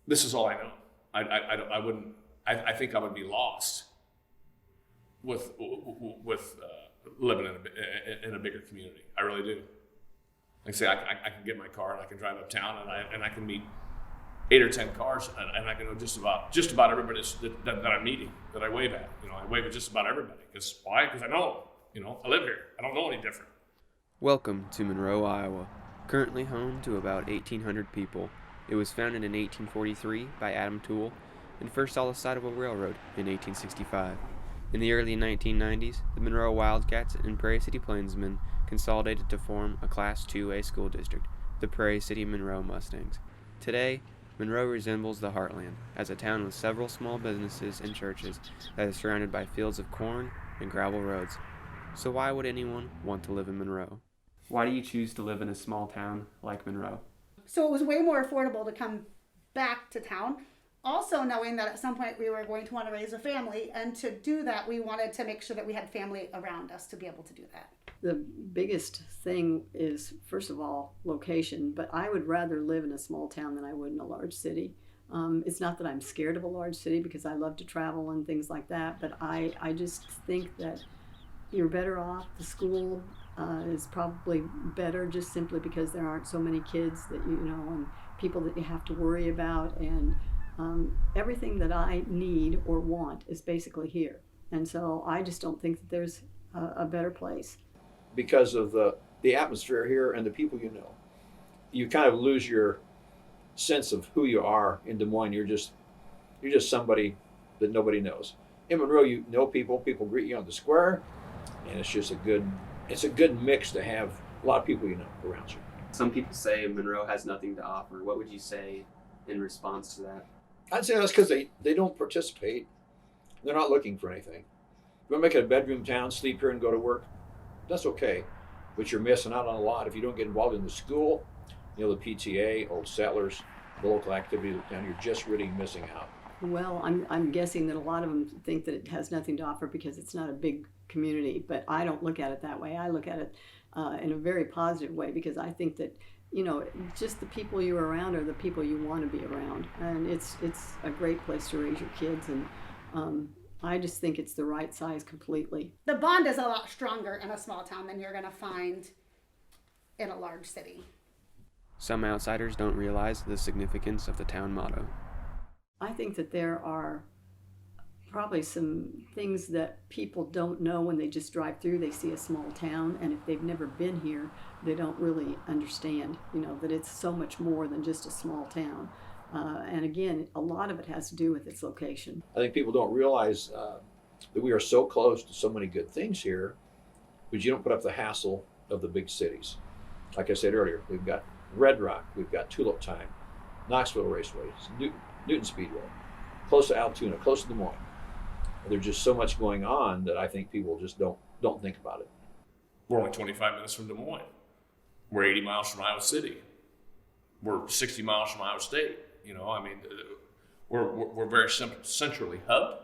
this is all I know. I wouldn't. I think I would be lost with living in a bigger community. I really do. Like I say, I can get my car and I can drive uptown and I can meet 8 or 10 cars and I can know just about everybody that I'm meeting, that I wave at. I wave at just about everybody. Because why? Because I know. I live here. I don't know any different. Welcome to Monroe, Iowa. Currently home to about 1,800 people. It was founded in 1843 by Adam Toole and first saw the side of a railroad in 1865. In the early 1990s, the Monroe Wildcats and Prairie City Plainsmen consolidated to form a Class 2A school district, the Prairie City Monroe Mustangs. Today, Monroe resembles the Heartland, as a town with several small businesses and churches that is surrounded by fields of corn and gravel roads. So why would anyone want to live in Monroe? Why do you choose to live in a small town like Monroe? So it was way more affordable to come back to town. Also knowing that at some point we were going to want to raise a family, and to do that we wanted to make sure that we had family around us to be able to do that. The biggest thing is, first of all, location, but I would rather live in a small town than I would in a large city. It's not that I'm scared of a large city because I love to travel and things like that, but I just think that you're better off. The school is probably better just simply because there aren't so many kids that and people that you have to worry about, and everything that I need or want is basically here. And so I just don't think that there's a better place. Because of the atmosphere here and the people you kind of lose your sense of who you are in Des Moines. You're just somebody that nobody knows. In Monroe, you know people greet you on the square, and it's just a good mix to have a lot of people around you. Some people say Monroe has nothing to offer. What would you say in response to that? I'd say that's because they don't participate. They're not looking for anything. If you want to make it a bedroom town, sleep here and go to work, that's okay. But you're missing out on a lot if you don't get involved in the school, the PTA, Old Settlers, the local activities of the town. You're just really missing out. Well, I'm guessing that a lot of them think that it has nothing to offer because it's not a big community, but I don't look at it that way. I look at it in a very positive way, because I think that just the people you're around are the people you want to be around, and it's a great place to raise your kids, and I just think it's the right size completely. The bond is a lot stronger in a small town than you're going to find in a large city. Some outsiders don't realize the significance of the town motto. I think that there are probably some things that people don't know when they just drive through. They see a small town, and if they've never been here, they don't really understand, that it's so much more than just a small town. And again, a lot of it has to do with its location. I think people don't realize that we are so close to so many good things here, but you don't put up the hassle of the big cities. Like I said earlier, we've got Red Rock, we've got Tulip Time, Knoxville Raceway, Newton Speedway, close to Altoona, close to Des Moines. There's just so much going on that I think people just don't think about it. We're only 25 minutes from Des Moines. We're 80 miles from Iowa City. We're 60 miles from Iowa State. We're very centrally hubbed,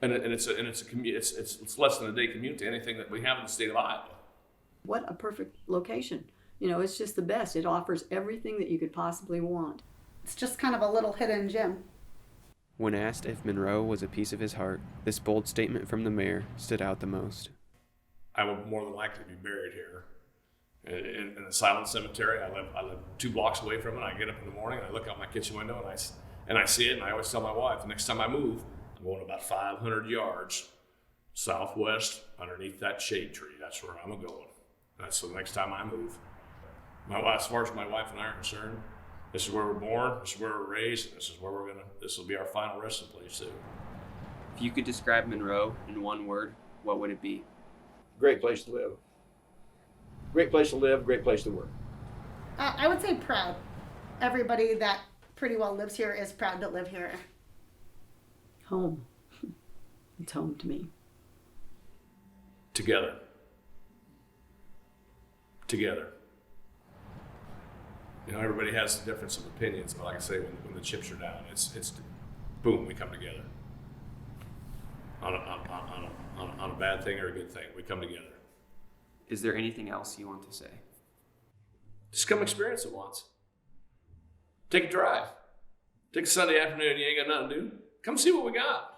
and it's less than a day commute to anything that we have in the state of Iowa. What a perfect location! It's just the best. It offers everything that you could possibly want. It's just kind of a little hidden gem. When asked if Monroe was a piece of his heart, this bold statement from the mayor stood out the most. I would more than likely be buried here in a silent cemetery. I live 2 blocks away from it. I get up in the morning and I look out my kitchen window and I see it, and I always tell my wife, the next time I move, I'm going about 500 yards southwest underneath that shade tree. That's where I'm going. That's the next time I move. As far as my wife and I are concerned, this is where we're born, this is where we're raised, and this will be our final resting place too. If you could describe Monroe in one word, what would it be? Great place to live. Great place to live, great place to work. I would say proud. Everybody that pretty well lives here is proud to live here. Home. It's home to me. Together. Everybody has a difference of opinions, but like I say, when the chips are down, it's boom, we come together. On a bad thing or a good thing, we come together. Is there anything else you want to say? Just come experience it once. Take a drive. Take a Sunday afternoon, you ain't got nothing to do. Come see what we got.